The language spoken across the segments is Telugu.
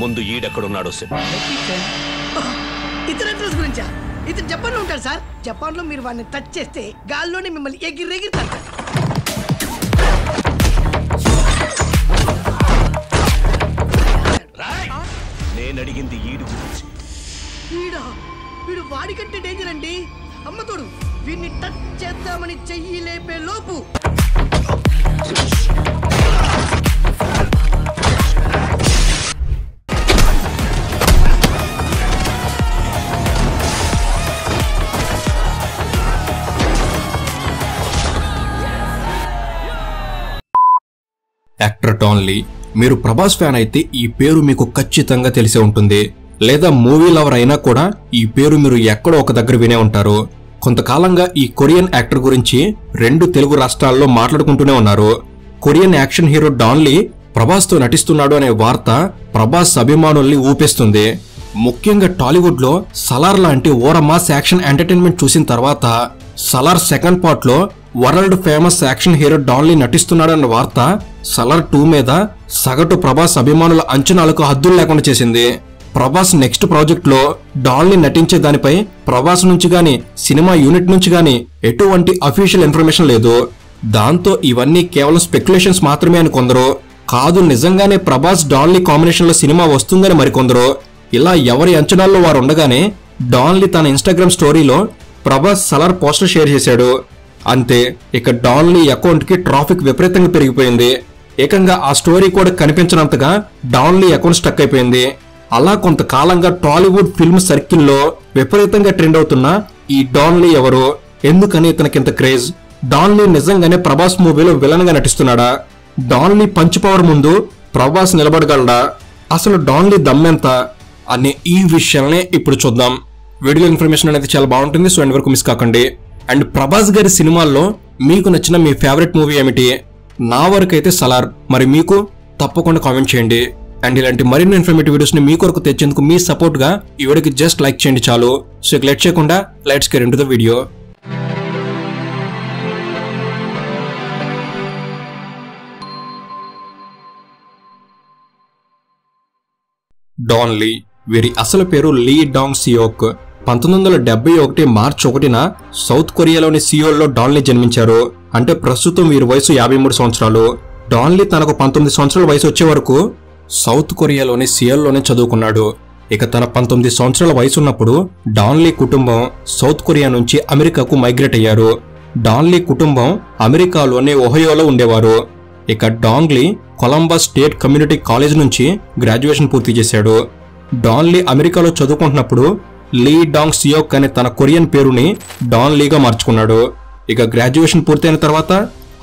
ముందు ఈడెక్కడున్నాడో చెప్పు. ఇతర అడ్రస్ గురించా? ఇతను జపాన్ లో ఉంటాడు సార్. జపాన్ లో మీరు వాడిని టచ్ చేస్తే గాల్లోనే మిమ్మల్ని ఎగిరెగిరి నేను అడిగింది ఈడు గురించి. వీడు వాడికంటే డేంజర్ అండి. అమ్మతోడు వీడిని టచ్ చేద్దామని చెయ్యి లేపే లోపు యాక్టర్ డాన్ లీ. మీరు ప్రభాస్ ఫ్యాన్ అయితే ఈ పేరు మీకు ఖచ్చితంగా తెలిసే ఉంటుంది, లేదా మూవీ లవర్ అయినా కూడా ఈ పేరు మీరు ఎక్కడో ఒక దగ్గర వినే ఉంటారు. కొంతకాలంగా ఈ కొరియన్ యాక్టర్ గురించి 2 తెలుగు రాష్ట్రాల్లో మాట్లాడుకుంటూనే ఉన్నారు. Korean action hero Don Lee Prabhas తో నటిస్తున్నాడు అనే వార్త ప్రభాస్ అభిమానుల్ని ఊపేస్తుంది. ముఖ్యంగా టాలీవుడ్ లో సలార్ లాంటి ఓర మాస్ యాక్షన్ ఎంటర్టైన్మెంట్ చూసిన తర్వాత సలార్ సెకండ్ పార్ట్ లో world famous action hero Don Lee నటిస్తున్నాడన్న వార్త సలార్ 2 మీద సగటు ప్రభాస్ అభిమానుల అంచనాలకు హద్దులు లేకుండా చేసింది. ప్రభాస్ నెక్స్ట్ ప్రాజెక్ట్ లో డాన్ లీ నటించే దానిపై ప్రభాస్ నుంచి గాని సినిమా యూనిట్ నుంచి గాని ఎటువంటి అఫీషియల్ ఇన్ఫర్మేషన్ లేదు. దాంతో ఇవన్నీ కేవలం స్పెక్యులేషన్స్ మాత్రమే అని కొందరు, కాదు నిజంగానే ప్రభాస్ డాన్ లీ కాంబినేషన్ లో సినిమా వస్తుందని మరికొందరు. ఇలా ఎవరి అంచనాల్లో వారు ఉండగానే డాన్ లీ తన ఇన్స్టాగ్రామ్ స్టోరీలో ప్రభాస్ సలార్ పోస్టర్ షేర్ చేశాడు. అంతే, ఇక డాన్ లీ అకౌంట్ కి ట్రాఫిక్ విపరీతంగా పెరిగిపోయింది. ఏకంగా ఆ స్టోరీ కూడా కనిపించినంతగా డాన్ లీ అకౌంట్ స్టక్ అయిపోయింది. అలా కొంతకాలంగా టాలీవుడ్ ఫిల్మ్ సర్కిల్లో విపరీతంగా ట్రెండ్ అవుతున్న ఈ డాన్ లీ ఎవరు, ఎందుకని ఇతనికింత క్రేజ్? డాన్ లీ నిజంగానే ప్రభాస్ మూవీలో విలన్ గా నటిస్తున్నాడా? డాన్ లీ పంచ్ పవర్ ముందు ప్రభాస్ నిలబడగలడా? అసలు డాన్ లీ దమ్మెంత అనే ఈ విషయాలనే ఇప్పుడు చూద్దాం. వీడియో ఇన్ఫర్మేషన్ అనేది చాలా బాగుంటుంది, సో ఎండ్ వరకు మిస్ కాకండి. అండ్ ప్రభాస్ గారి సినిమాల్లో మీకు నచ్చిన మీ ఫేవరెట్ మూవీ ఏమిటి? నా వరకు అయితే సలార్. మరి మీకు తప్పకుండా కామెంట్ చేయండి. అండ్ ఇలాంటి మరిన్ని ఇన్ఫర్మేటివ్ వీడియోస్ ని మీ కొరకు తెచ్చేందుకు మీ సపోర్ట్ గా ఈ వీడియోకి జస్ట్ లైక్ చేయండి చాలు. సో ఇక లేట్ చేయకుండా let's get into the video. Don Lee. వీరి అసలు పేరు లీ డాంగ్ సియోక్. 1971 మార్చి 1న సౌత్ కొరియాలోని సియోల్లో డాన్ లీ జన్మించారు. అంటే ప్రస్తుతం వీరి వయసు 53 సంవత్సరాలు. డాన్ లీ తనకు 19 సంవత్సరాల వయసు వచ్చే వరకు సౌత్ కొరియాలోని సియోల్లోనే చదువుకున్నాడు. ఇక తన 19 సంవత్సరాల వయసు ఉన్నప్పుడు డాన్ లీ కుటుంబం సౌత్ కొరియా నుంచి అమెరికాకు మైగ్రేట్ అయ్యారు. డాన్ లీ కుటుంబం అమెరికాలోని ఒహయోలో ఉండేవారు. ఇక Don Lee Columbus state community college నుంచి గ్రాడ్యుయేషన్ పూర్తి చేశాడు. డాన్ లీ అమెరికాలో చదువుకుంటున్నప్పుడు లీ డాంగ్ సియోక్ అనే తన కొరియన్ పేరుని డాన్ లీగా మార్చుకున్నాడు. ఇక గ్రాడ్యుయేషన్ పూర్తయిన తర్వాత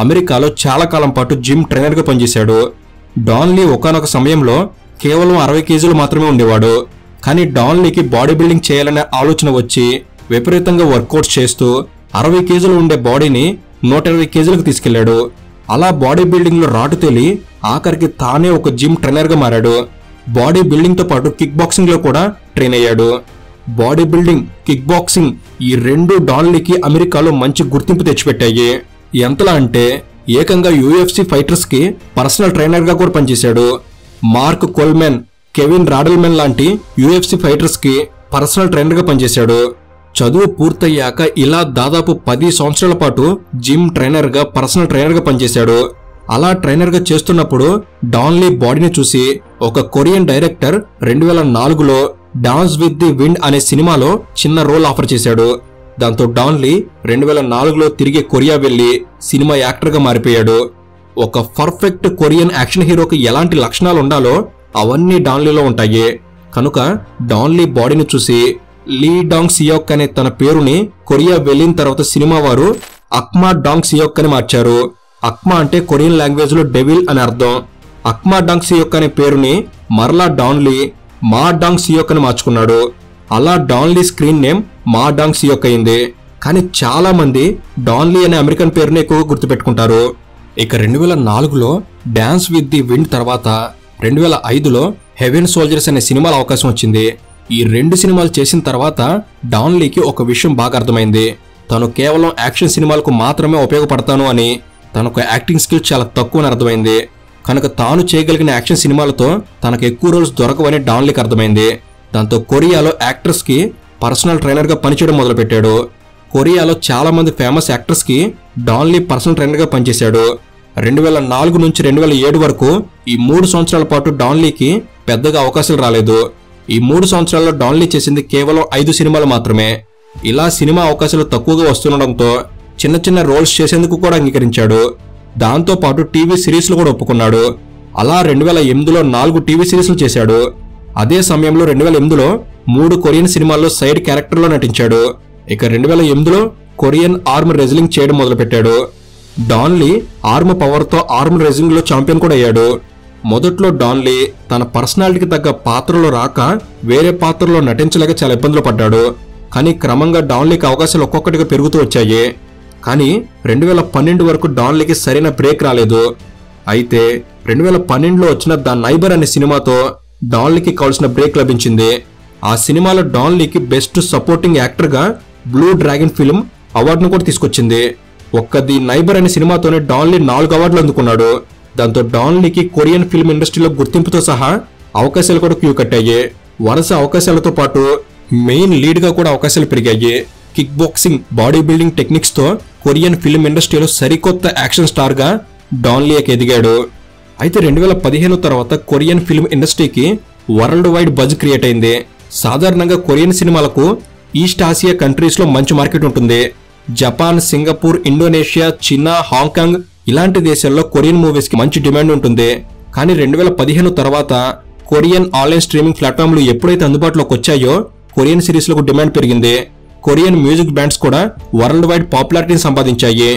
అమెరికాలో చాలా కాలం పాటు జిమ్ ట్రైనర్ గా పనిచేశాడు. డాన్ లీ ఒకానొక సమయంలో కేవలం 60 కేజీలు మాత్రమే ఉండేవాడు. కానీ డాన్ లీకి బాడీ బిల్డింగ్ చేయాలనే ఆలోచన వచ్చి విపరీతంగా వర్కౌట్స్ చేస్తూ 60 కేజీలు ఉండే బాడీని 120 కేజీలకు తీసుకెళ్లాడు. అలా బాడీ బిల్డింగ్ లో రాటు తేలి ఆఖరికి తానే ఒక జిమ్ ట్రైనర్ గా మారాడు. బాడీ బిల్డింగ్ తో పాటు కిక్ బాక్సింగ్ లో కూడా ట్రైన్ అయ్యాడు. బాడీ బిల్డింగ్, కిక్ బాక్సింగ్ ఈ 2 డాన్ లీకి అమెరికాలో మంచి గుర్తింపు తెచ్చిపెట్టాయి. ఎంతలా అంటే ఏకంగా UFC ఫైటర్స్ కి పర్సనల్ ట్రైనర్ గా కూడా పనిచేశాడు. మార్క్ కోల్మెన్, కెవిన్ రాడల్మెన్ లాంటి UFC ఫైటర్స్ కి పర్సనల్ ట్రైనర్ గా పనిచేశాడు. చదువు పూర్తయ్యాక ఇలా దాదాపు 10 సంవత్సరాల పాటు జిమ్ ట్రైనర్ గా, పర్సనల్ ట్రైనర్ గా పనిచేశాడు. అలా ట్రైనర్ గా చేస్తున్నప్పుడు డాన్ లీ బాడీని చూసి ఒక కొరియన్ డైరెక్టర్ 2004లో డాన్స్ విత్ ది విండ్ అనే సినిమాలో చిన్న రోల్ ఆఫర్ చేశాడు. దాంతో డాన్ లీ 2004లో తిరిగి కొరియా వెళ్లి సినిమా యాక్టర్ గా మారిపోయాడు. ఒక పర్ఫెక్ట్ కొరియన్ యాక్షన్ హీరోకి ఎలాంటి లక్షణాలు ఉండాలో అవన్నీ డాన్ లీలో ఉంటాయి. కనుక డాన్ లీ బాడీని చూసి లీ డాంగ్ సియోక్ అనే తన పేరుని కొరియా వెళ్లిన తర్వాత సినిమా వారు అక్మా డాంగ్ సియోక్ అని మార్చారు. అక్మా అంటే కొరియన్ లాంగ్వేజ్ లో డెవిల్ అని అర్థం. అక్మా డాంగ్ సియోక్ అనే పేరుని మరలా డాన్ లీ మా డాంగ్ సియోక్ అని మార్చుకున్నాడు. అలా డాన్ లీ స్క్రీన్ నేమ్ మా డాంగ్ సియోక్ అయింది. కానీ చాలా మంది డాన్ లీ అనే అమెరికన్ పేరుని ఎక్కువగా గుర్తుపెట్టుకుంటారు. ఇక 2004లో డాన్స్ విత్ ది విండ్ తర్వాత 2005లో హెవెన్ సోల్జర్స్ అనే సినిమాల అవకాశం వచ్చింది. ఈ 2 సినిమాలు చేసిన తర్వాత డాన్ లీకి ఒక విషయం బాగా అర్థమైంది. తను కేవలం యాక్షన్ సినిమాలకు మాత్రమే ఉపయోగపడతాను అని, తనకు యాక్టింగ్ స్కిల్ చాలా తక్కువ అని అర్థమైంది. కనుక తాను చేయగలిగిన యాక్షన్ సినిమాలతో తనకు ఎక్కువ రోల్స్ దొరకవని డాన్లీకి అర్థమైంది. దాంతో కొరియాలో యాక్టర్స్ కి పర్సనల్ ట్రైనర్ గా పనిచేయడం మొదలుపెట్టాడు. కొరియాలో చాలా మంది ఫేమస్ యాక్టర్స్ కి డాన్లీ పర్సనల్ ట్రైనర్ గా పనిచేశాడు. 2004 నుంచి 2007 వరకు ఈ 3 సంవత్సరాల పాటు డాన్లీకి పెద్దగా అవకాశాలు రాలేదు. ఈ 3 సంవత్సరాల్లో డాన్లీ చేసింది కేవలం 5 సినిమాలు మాత్రమే. ఇలా సినిమా అవకాశాలు తక్కువగా వస్తుండడంతో చిన్న చిన్న రోల్స్ చేసేందుకు కూడా అంగీకరించాడు. దాంతో పాటు టీవీ సిరీస్లు కూడా ఒప్పుకున్నాడు. అలా 2008లో 4 టీవీ సిరీస్లు చేశాడు. అదే సమయంలో 2008లో 3 కొరియన్ సినిమాల్లో సైడ్ క్యారెక్టర్లో నటించాడు. ఇక 2008లో కొరియన్ ఆర్మ్ రెజ్లింగ్ చేయడం మొదలుపెట్టాడు. డాన్లీ ఆర్మ్ పవర్ తో ఆర్మ్ రెజ్లింగ్ లో ఛాంపియన్ కూడా అయ్యాడు. మొదట్లో డాన్లీ తన పర్సనాలిటీకి తగ్గ పాత్రలో రాక వేరే పాత్రలో నటించలేక చాలా ఇబ్బందులు పడ్డాడు. కానీ క్రమంగా డాన్లీకి అవకాశాలు ఒక్కొక్కటిగా పెరుగుతూ వచ్చాయి. కానీ 2012 వరకు డాన్లీకి సరైన బ్రేక్ రాలేదు. అయితే 2012లో వచ్చిన ద నైబర్ అనే సినిమాతో డాన్లీకి కావాల్సిన బ్రేక్ లభించింది. ఆ సినిమాలో డాన్లీకి బెస్ట్ సపోర్టింగ్ యాక్టర్ గా బ్లూ డ్రాగన్ ఫిల్మ్ అవార్డును కూడా తీసుకొచ్చింది. ఒక్క ది నైబర్ అనే సినిమాతోనే డాన్లీ 4 అవార్డులు అందుకున్నాడు. దాంతో డాన్లీకి కొరియన్ ఫిల్మ్ ఇండస్ట్రీలో గుర్తింపుతో సహా అవకాశాలు కూడా క్యూ కట్టాయి. వరుస అవకాశాలతో పాటు మెయిన్ లీడ్ గా కూడా అవకాశాలు పెరిగాయి. Kick boxing, body building techniques తో కొరియన్ ఫిల్మ్ ఇండస్ట్రీలో సరికొత్త యాక్షన్ స్టార్ గా డాన్లీ ఎదిగాడు. అయితే 2015 తర్వాత కొరియన్ ఫిల్మ్ ఇండస్ట్రీకి వరల్డ్ వైడ్ బజ్ క్రియేట్ అయింది. సాధారణంగా కొరియన్ సినిమాలకు ఈస్ట్ ఆసియా కంట్రీస్ లో మంచి మార్కెట్ ఉంటుంది. Japan, Singapore, Indonesia, China, Hong Kong ఇలాంటి దేశాల్లో కొరియన్ మూవీస్ కి మంచి డిమాండ్ ఉంటుంది. కానీ 2015 తర్వాత కొరియన్ ఆన్లైన్ స్ట్రీమింగ్ ప్లాట్ఫామ్లు ఎప్పుడైతే అందుబాటులోకి వచ్చాయో కొరియన్ సిరీస్ లకు డిమాండ్ పెరిగింది. కొరియన్ మ్యూజిక్ బ్యాండ్స్ కూడా వరల్డ్ వైడ్ పాపులారిటీని సంపాదించాయి.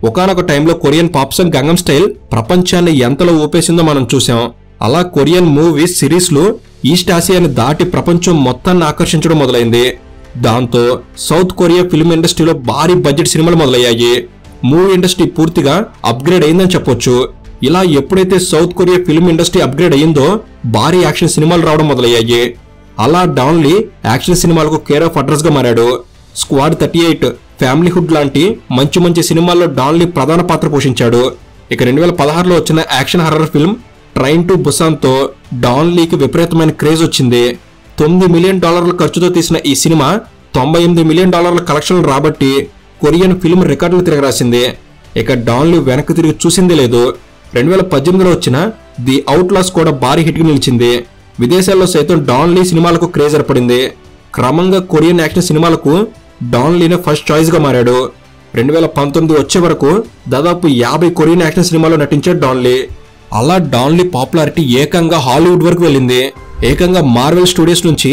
ఒకానొక టైంలో Korean pop song Gangam style ప్రపంచాన్ని ఎంతలో ఊపేసిందో మనం చూసాం. అలా కొరియన్ మూవీస్ సిరీస్లు ఈస్ట్ ఆసియాని దాటి ప్రపంచం మొత్తాన్ని ఆకర్షించడం మొదలైంది. దాంతో సౌత్ కొరియా ఫిల్మ్ ఇండస్ట్రీలో భారీ బడ్జెట్ సినిమాలు మొదలయ్యాయి. మూవీ ఇండస్ట్రీ పూర్తిగా అప్గ్రేడ్ అయిందని చెప్పొచ్చు. ఇలా ఎప్పుడైతే south Korea film industry upgrade అయిందో భారీ యాక్షన్ సినిమాలు రావడం మొదలయ్యాయి. అలా డాన్లీ యాక్షన్ సినిమాలకు కేర్ ఆఫ్ అడ్రస్ గా మారాడు. స్క్వాడ్ 38, ఫ్యామిలీహుడ్ లాంటి మంచి మంచి సినిమాల్లో డాన్లీ ప్రధాన పాత్ర పోషించాడు. ఇక 2016లో వచ్చిన action horror film train to Busan తో డాన్లీకి విపరీతమైన క్రేజ్ వచ్చింది. $9 మిలియన్ ఖర్చుతో తీసిన ఈ సినిమా $98 మిలియన్ కలెక్షన్లు రాబట్టి కొరియన్ ఫిల్మ్ రికార్డులు తిరగరాసింది. ఇక డాన్లీ వెనక్కి తిరిగి చూసిందే లేదు. 2018లో వచ్చిన ది అవుట్లాస్ కూడా భారీ హిట్ గా నిలిచింది. విదేశాల్లో సైతం డాన్లీ సినిమాలకు క్రేజ్ ఏర్పడింది. క్రమంగా కొరియన్ యాక్షన్ సినిమాలకు డాన్లీనే ఫస్ట్ చాయిస్ గా మారాడు. 2019 వచ్చే వరకు దాదాపు 50 కొరియన్ యాక్షన్ సినిమాలో నటించాడు డాన్లీ. అలా డాన్లీ పాపులారిటీ ఏకంగా హాలీవుడ్ వరకు వెళ్ళింది. ఏకంగా మార్వెల్ స్టూడియోస్ నుంచి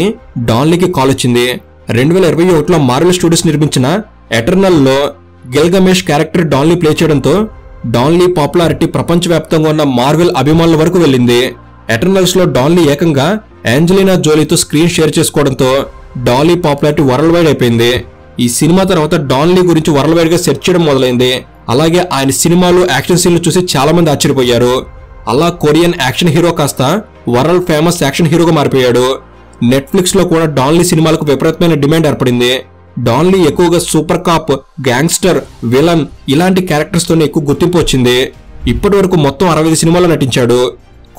డాన్లీకి కాల్ వచ్చింది. 2021లో మార్వెల్ స్టూడియోస్ నిర్మించిన ఎటర్నల్ లో గిల్గమేష్ క్యారెక్టర్ డాన్లీ ప్లే చేయడంతో డాన్లీ పాపులారిటీ ప్రపంచవ్యాప్తంగా ఉన్న మార్వెల్ అభిమానుల వరకు వెళ్ళింది. ఎటర్నల్స్ లో డాన్లీ ఏకంగా ఏంజలినా జోలీతో స్క్రీన్ షేర్ చేసుకోవడంతో డాన్లీ పాపులారిటీ వరల్డ్ వైడ్ అయిపోయింది. ఈ సినిమా తర్వాత డాన్లీ గురించి వరల్డ్ వైడ్ గా సెర్చ్ చేయడం మొదలైంది. అలాగే ఆయన సినిమాలు, యాక్షన్ సీన్లు చూసి చాలా మంది ఆశ్చర్యపోయారు. అలా కొరియన్ యాక్షన్ హీరో కాస్త వరల్డ్ ఫేమస్ యాక్షన్ హీరోగా మారిపోయాడు. నెట్ఫ్లిక్స్ లో కూడా డాన్లీ సినిమాలకు విపరీతమైన డిమాండ్ ఏర్పడింది. డాన్లీ ఎక్కువగా సూపర్ కాప్, గ్యాంగ్స్టర్, విలన్ ఇలాంటి క్యారెక్టర్స్ తోనే ఎక్కువ గుర్తింపు వచ్చింది. ఇప్పటి వరకు మొత్తం 65 సినిమాలు నటించాడు.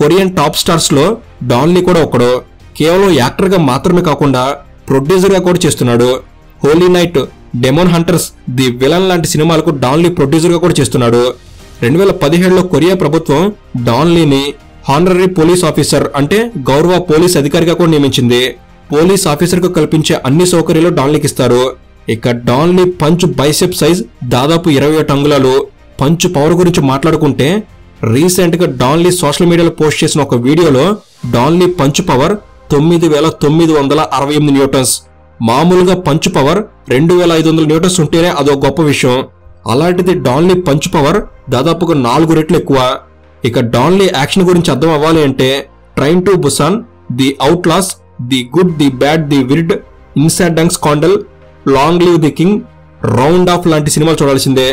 కొరియన్ టాప్ స్టార్స్ లో డాన్లీ కూడా ఒకడు. కేవలం యాక్టర్ గా మాత్రమే కాకుండా ప్రొడ్యూసర్ గా కూడా చేస్తున్నాడు. Holy night, demon hunters, the villain లాంటి సినిమాలకు డాన్లీ ప్రొడ్యూసర్ గా కూడా చేస్తున్నాడు. 2017లో కొరియా ప్రభుత్వం డాన్లీని హానరరీ పోలీస్ ఆఫీసర్ అంటే గౌరవ పోలీస్ అధికారిగా కూడా నియమించింది. పోలీస్ ఆఫీసర్ కు కల్పించే అన్ని సౌకర్యాలు డాన్లీకి ఇస్తారు. ఇక డాన్లీ పంచ్ బైసెప్ సైజ్ దాదాపు 27 అంగుళాలు. పంచ్ పవర్ గురించి మాట్లాడుకుంటే రీసెంట్ గా డాన్లీ సోషల్ మీడియాలో పోస్ట్ చేసిన ఒక వీడియోలో డాన్లీ పంచ్ పవర్ 9968 న్యూటన్స్. మామూలుగా పంచ్ పవర్ 2500 న్యూటన్స్ ఉంటేనే అదో గొప్ప విషయం. అలాంటిది డాన్లీ పంచ్ పవర్ దాదాపుగా 4 రెట్లు ఎక్కువ. ఇక డాన్లీ యాక్షన్ గురించి అర్థం అవ్వాలి అంటే train to Busan, the outlaws, the good, the bad, the weird, inside dung scandal, long live the king, round off లాంటి సినిమాలు చూడాల్సిందే.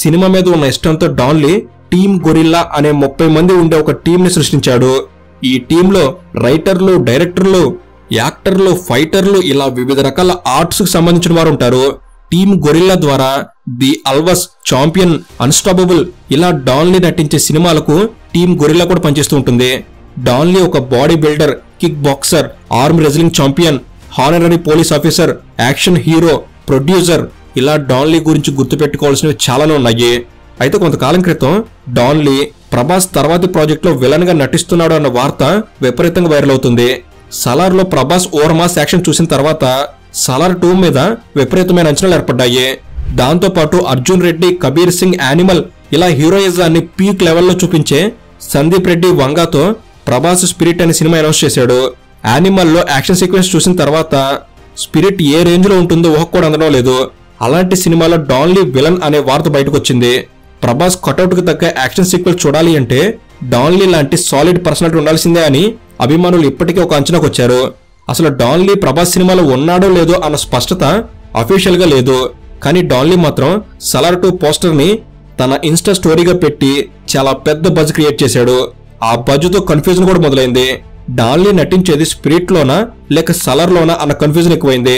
సినిమా మీద ఉన్న ఇష్టంతో డాన్లీ టీమ్ గొరిల్లా అనే 30 మంది ఉండే ఒక టీం ని సృష్టించాడు. ఈ టీంలో రైటర్లు, డైరెక్టర్లు, యాక్టర్లు, ఫైటర్లు ఇలా వివిధ రకాల ఆర్ట్స్ కు సంబంధించిన వారు ఉంటారు. టీమ్ గొరిల్లా ద్వారా ది అల్వస్, చాంపియన్, అన్స్టాపబుల్ ఇలా డాన్ లీ నటించే సినిమాలకు టీమ్ గొరిల్లా కూడా పనిచేస్తూ ఉంటుంది. డాన్ లీ ఒక body builder, kick boxer, arm wrestling champion, honorary police officer, action hero, producer ఇలా డాన్ లీ గురించి గుర్తుపెట్టుకోవాల్సినవి చాలానే ఉన్నాయి. అయితే కొంతకాలం క్రితం డాన్ లీ ప్రభాస్ తర్వాతి ప్రాజెక్ట్ లో విలన్ గా నటిస్తున్నాడు అన్న వార్త విపరీతంగా వైరల్ అవుతుంది. సలార్ లో ప్రభాస్ ఓవర్ మాస్ యాక్షన్ చూసిన తర్వాత సలార్ 2 మీద విపరీతమైన అంచనాలు ఏర్పడ్డాయి. దాంతో పాటు అర్జున్ రెడ్డి, కబీర్ సింగ్, యానిమల్ ఇలా హీరోయిజాన్ని పీక్ లెవెల్లో చూపించే సందీప్ రెడ్డి వంగాతో ప్రభాస్ స్పిరిట్ అనే సినిమా అనౌన్స్ చేశాడు. యానిమల్ లో యాక్షన్ సీక్వెన్స్ చూసిన తర్వాత స్పిరిట్ ఏ రేంజ్ లో ఉంటుందో ఊహ కూడా అందడం లేదు. అలాంటి సినిమాలో డాన్ లీ విలన్ అనే వార్త బయటకు వచ్చింది. ప్రభాస్ కటౌట్ కు తగ్గ యాక్షన్ సీక్వెల్ చూడాలి అంటే డాన్ లీ లాంటి సాలిడ్ పర్సనాలిటీ ఉండాల్సిందే అని అభిమానులు ఇప్పటికే ఒక అంచనాకు వచ్చారు. అసలు డాన్ లీ ప్రభాస్ సినిమాలో ఉన్నాడో లేదో అన్న స్పష్టత అఫీషియల్ గా లేదు. కానీ డాన్ లీ మాత్రం సలార్ 2 పోస్టర్ ని తన ఇన్స్టా స్టోరీగా పెట్టి చాలా పెద్ద బజ్ క్రియేట్ చేశాడు. ఆ బజ్ తో కన్ఫ్యూజన్ కూడా మొదలైంది. డాన్ లీ నటించేది స్పిరిట్ లోనా లేక సలార్ లోనా అన్న కన్ఫ్యూజన్ ఎక్కువైంది.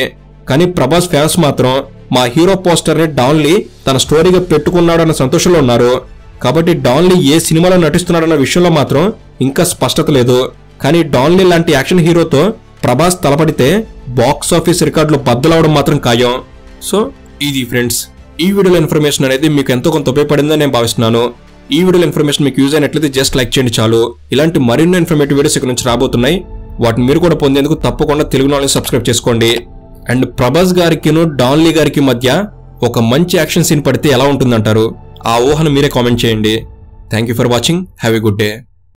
కానీ ప్రభాస్ ఫ్యాన్స్ మాత్రం మా హీరో పోస్టర్ ని డాన్ లీ తన స్టోరీగా పెట్టుకున్నాడు అన్న సంతోషంలో ఉన్నారు. కాబట్టి డాన్ లీ ఏ సినిమాలో నటిస్తున్నాడన్న విషయంలో మాత్రం ఇంకా స్పష్టత లేదు. కానీ డాన్ లీ లాంటి యాక్షన్ హీరోతో ప్రభాస్ తలపడితే బాక్స్ ఆఫీస్ రికార్డులు బద్దలవడం మాత్రం ఖాయం. సో ఇది ఫ్రెండ్స్, ఈ వీడియోలో ఇన్ఫర్మేషన్ అనేది మీకు ఎంతో కొంత ఉపయోగపడిందని నేను భావిస్తున్నాను. ఈ వీడియోలో ఇన్ఫర్మేషన్ మీకు యూజ్ అయినట్లయితే జస్ట్ లైక్ చేయండి చాలు. ఇలాంటి మరిన్ని ఇన్ఫర్మేటివ్ వీడియోస్ ఇక్కడ నుంచి రాబోతున్నాయి. వాటిని మీరు కూడా పొందేందుకు తప్పకుండా తెలుగు నాలెడ్జ్ సబ్స్క్రైబ్ చేసుకోండి. అండ్ ప్రభాస్ గారికిను డాన్ లీ గారికి మధ్య ఒక మంచి యాక్షన్ సీన్ పడితే ఎలా ఉంటుందంటారు? ఆ ఊహను మీరే కామెంట్ చేయండి. Thank you for watching. Have a good day.